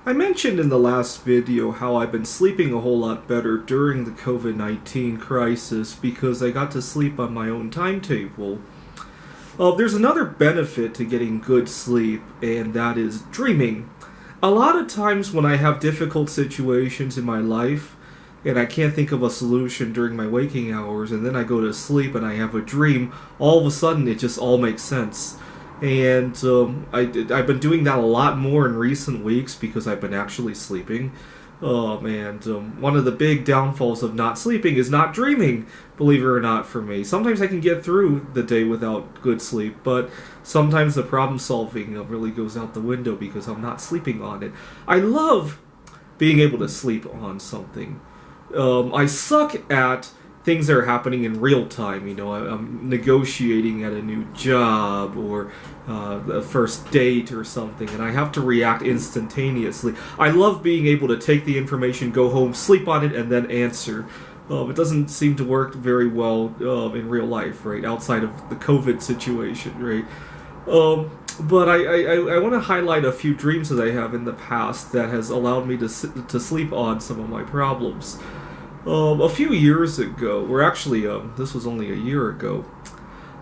I mentioned in the last video how I've been sleeping a whole lot better during the COVID-19 crisis because I got to sleep on my own timetable. There's another benefit to getting good sleep, and that is dreaming. A lot of times when I have difficult situations in my life, and I can't think of a solution during my waking hours, and then I go to sleep and I have a dream, all of a sudden it just all makes sense. And I've been doing that a lot more in recent weeks because I've been actually sleeping. One of the big downfalls of not sleeping is not dreaming, believe it or not, for me. Sometimes I can get through the day without good sleep, but sometimes the problem solving really goes out the window because I'm not sleeping on it. I love being able to sleep on something. I suck at things that are happening in real time. I'm negotiating at a new job or a first date or something, and I have to react instantaneously. I love being able to take the information, go home, sleep on it, and then answer. It doesn't seem to work very well in real life, right? Outside of the COVID situation, right? But I want to highlight a few dreams that I have in the past that has allowed me to sleep on some of my problems. A few years ago, or actually, this was only a year ago,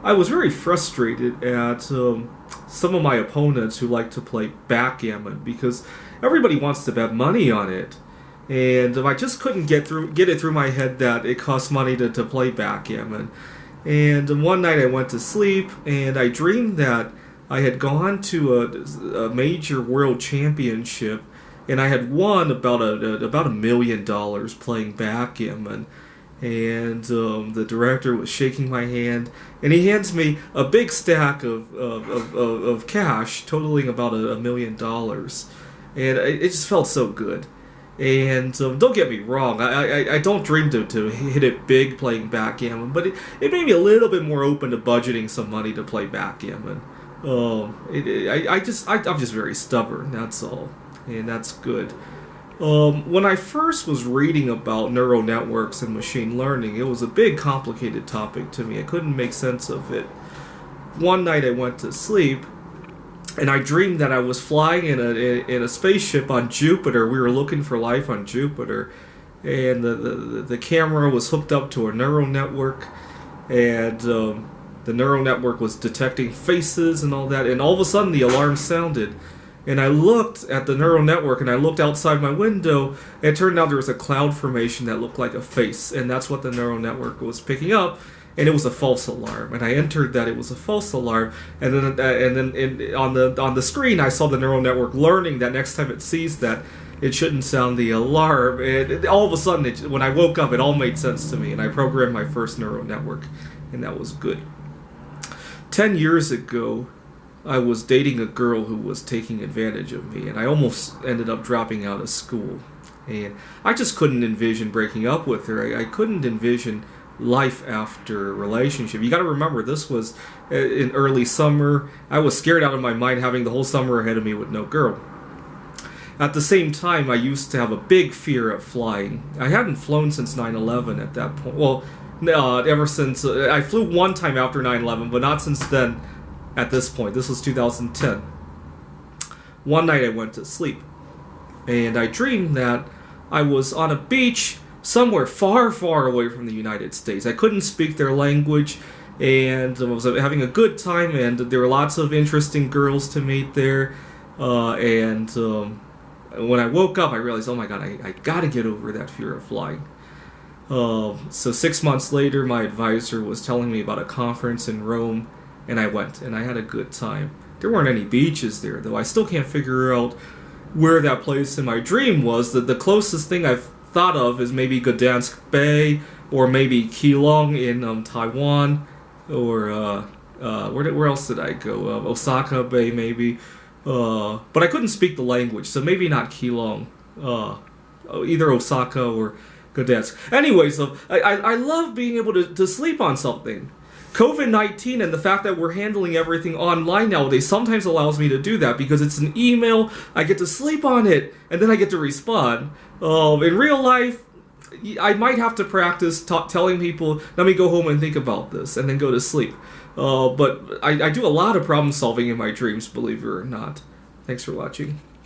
I was very frustrated at some of my opponents who like to play backgammon because everybody wants to bet money on it, and I just couldn't get it through my head that it costs money to play backgammon. And one night I went to sleep and I dreamed that I had gone to a major world championship. And I had won about $1 million playing backgammon, and the director was shaking my hand, and he hands me a big stack of cash, totaling about $1 million, and it just felt so good. And don't get me wrong, I don't dream to hit it big playing backgammon, but it made me a little bit more open to budgeting some money to play backgammon. I'm just very stubborn, that's all. And that's good. When I first was reading about neural networks and machine learning, it was a big, complicated topic to me. I couldn't make sense of it. One night I went to sleep, and I dreamed that I was flying in a spaceship on Jupiter. We were looking for life on Jupiter, and the camera was hooked up to a neural network, and the neural network was detecting faces and all that. And all of a sudden, the alarm sounded. And I looked at the neural network, and I looked outside my window, and it turned out there was a cloud formation that looked like a face, and that's what the neural network was picking up, and it was a false alarm. And I entered that it was a false alarm, and then on the screen I saw the neural network learning that next time it sees that, it shouldn't sound the alarm. And all of a sudden, when I woke up, it all made sense to me, and I programmed my first neural network, and that was good. 10 years ago, I was dating a girl who was taking advantage of me, and I almost ended up dropping out of school. And I just couldn't envision breaking up with her. I couldn't envision life after a relationship. You got to remember, this was in early summer. I was scared out of my mind having the whole summer ahead of me with no girl. At the same time, I used to have a big fear of flying. I hadn't flown since 9/11 at that point. Well, ever since I flew one time after 9/11, but not since then. At this point, this was 2010. One night I went to sleep, and I dreamed that I was on a beach somewhere far, far away from the United States. I couldn't speak their language, and I was having a good time, and there were lots of interesting girls to meet there. When I woke up, I realized, oh my god, I gotta get over that fear of flying. So 6 months later, my advisor was telling me about a conference in Rome, and I went, and I had a good time. There weren't any beaches there, though. I still can't figure out where that place in my dream was. The closest thing I've thought of is maybe Gdansk Bay, or maybe Keelung in Taiwan, or where else did I go? Osaka Bay, maybe. But I couldn't speak the language, so maybe not Keelung. Either Osaka or Gdansk. Anyways, I love being able to sleep on something. COVID-19 and the fact that we're handling everything online nowadays sometimes allows me to do that because it's an email, I get to sleep on it, and then I get to respond. In real life, I might have to practice telling people, let me go home and think about this, and then go to sleep. But I do a lot of problem solving in my dreams, believe it or not. Thanks for watching.